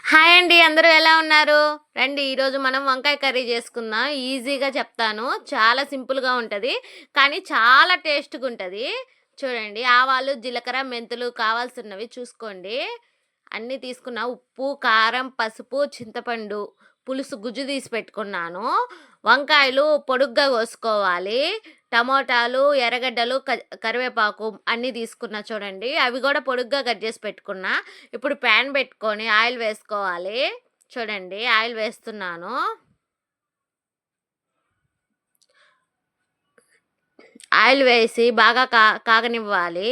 Hi అండి. అందరూ ఎలా ఉన్నారు? రండి ఈరోజు మనం వంకాయ కర్రీ చేసుకుందాం. ఈజీగా చెప్తాను. చాలా సింపుల్‌గా ఉంటది. కానీ చాలా టేస్ట్‌గా ఉంటది. చూడండి ఆవాలు, జీలకర్ర, మెంతులు కావాల్సినవి చూసుకోండి. అన్నీ తీసుకున్నా. ఉప్పు, కారం, పసుపు, చింతపండు, పులుసు గుజ్జు తీసి పెట్టుకున్నాను. వంకాయలు పొడుగ్గా కోసుకోవాలి. టమోటాలు, ఎర్రగడ్డలు, కరివేపాకు అన్నీ తీసుకున్నా చూడండి. అవి కూడా పొడుగ్గా కట్ చేసి పెట్టుకున్నా. ఇప్పుడు ప్యాన్ పెట్టుకొని ఆయిల్ వేసుకోవాలి. చూడండి ఆయిల్ వేస్తున్నాను. ఆయిల్ వేసి బాగా కాగనివ్వాలి.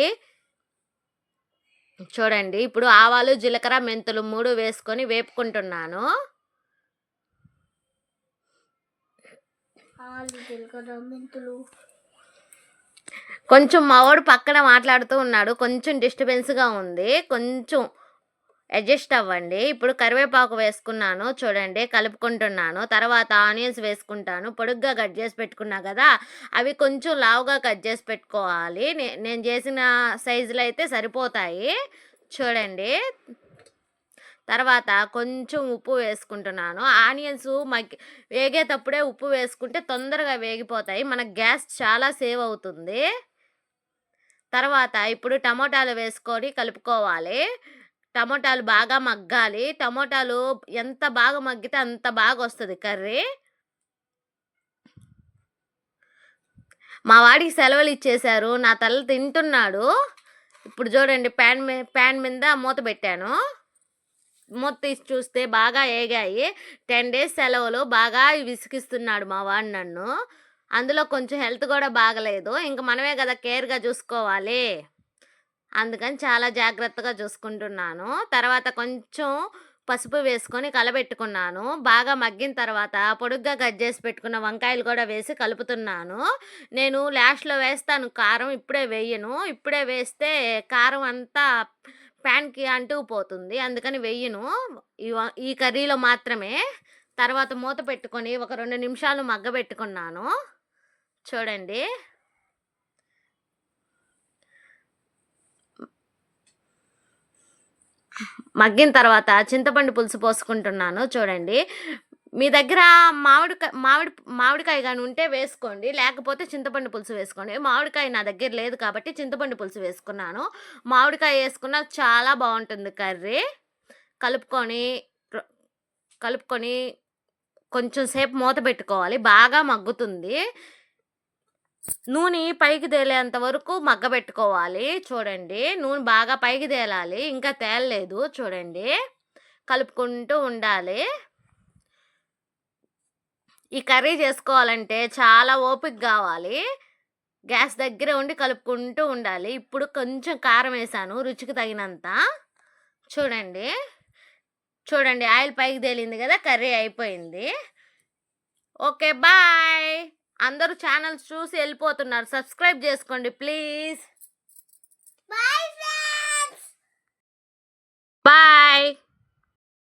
చూడండి ఇప్పుడు ఆవాలు, జీలకర్ర, మెంతులు 3 వేసుకొని వేపుకుంటున్నాను. కొంచెం మావాడు పక్కన మాట్లాడుతూ ఉన్నాడు. కొంచెం డిస్టర్బెన్స్‌గా ఉంది. కొంచెం అడ్జస్ట్ అవ్వండి. ఇప్పుడు కరివేపాకు వేసుకున్నాను. చూడండి కలుపుకుంటున్నాను. తర్వాత ఆనియన్స్ వేసుకుంటాను. పొడుగ్గా కట్ చేసి పెట్టుకున్నా కదా! అవి కొంచెం లావుగా కట్ చేసి పెట్టుకోవాలి. నేను చేసిన సైజులో అయితే సరిపోతాయి. చూడండి. తర్వాత కొంచెం ఉప్పు వేసుకుంటున్నాను. ఆనియన్స్ వేగేటప్పుడే ఉప్పు వేసుకుంటే తొందరగా వేగిపోతాయి. మనకు గ్యాస్ చాలా సేవ్ అవుతుంది. తర్వాత ఇప్పుడు టమోటాలు వేసుకొని కలుపుకోవాలి. టమోటాలు బాగా మగ్గాలి. టమోటాలు ఎంత బాగా మగ్గితే అంత బాగా వస్తుంది కర్రీ. మా వాడికి సెలవులు ఇచ్చేశారు. నా తల తింటున్నాడు. ఇప్పుడు చూడండి ప్యాన్ మీద మూత పెట్టాను. మూత తీసి చూస్తే బాగా ఏగాయి. 10 డేస్ సెలవులు బాగా విసిగిస్తున్నాడు మా వాడు నన్ను. అందులో కొంచెం హెల్త్ కూడా బాగలేదు. ఇంక మనమే కదా కేర్గా చూసుకోవాలి. అందుకని చాలా జాగ్రత్తగా చూసుకుంటున్నాను. తర్వాత కొంచెం పసుపు వేసుకొని కలబెట్టుకున్నాను. బాగా మగ్గిన తర్వాత పొడుగ్గా కట్ చేసి పెట్టుకున్న వంకాయలు కూడా వేసి కలుపుతున్నాను. నేను లాస్ట్‌లో వేస్తాను కారం, ఇప్పుడే వేయను. ఇప్పుడే వేస్తే కారం అంతా ప్యాన్‌కి అంటుకుపోతుంది. అందుకని వెయ్యను. ఈ కర్రీలో మాత్రమే. తర్వాత మూత పెట్టుకొని ఒక 2 నిమిషాలు మగ్గబెట్టుకున్నాను. చూడండి. మగ్గిన తర్వాత చింతపండు పులుసు పోసుకుంటున్నాను. చూడండి. మీ దగ్గర మామిడికాయ గాని ఉంటే వేసుకోండి. లేకపోతే చింతపండు పులుసు వేసుకోండి. మామిడికాయ నా దగ్గర లేదు కాబట్టి చింతపండు పులుసు వేసుకున్నాను. మామిడికాయ వేసుకున్న చాలా బాగుంటుంది కర్రీ. కలుపుకొని కొంచెం సేపు మూత పెట్టుకోవాలి. బాగా మగ్గుతుంది. నూనె పైకి తేలేంత వరకు మగ్గబెట్టుకోవాలి. చూడండి నూనె బాగా పైకి తేలాలి. ఇంకా తేలలేదు చూడండి. కలుపుకుంటూ ఉండాలి. ఈ కర్రీ చేసుకోవాలంటే చాలా ఓపిక కావాలి. గ్యాస్ దగ్గర ఉండి కలుపుకుంటూ ఉండాలి. ఇప్పుడు కొంచెం కారం వేసాను రుచికి తగినంత. చూడండి. ఆయిల్ పైకి తేలింది కదా! కర్రీ అయిపోయింది. Okay bye. అందరూ ఛానల్స్ చూసి వెళ్ళిపోతున్నారు. సబ్స్క్రైబ్ చేసుకోండి ప్లీజ్. బాయ్.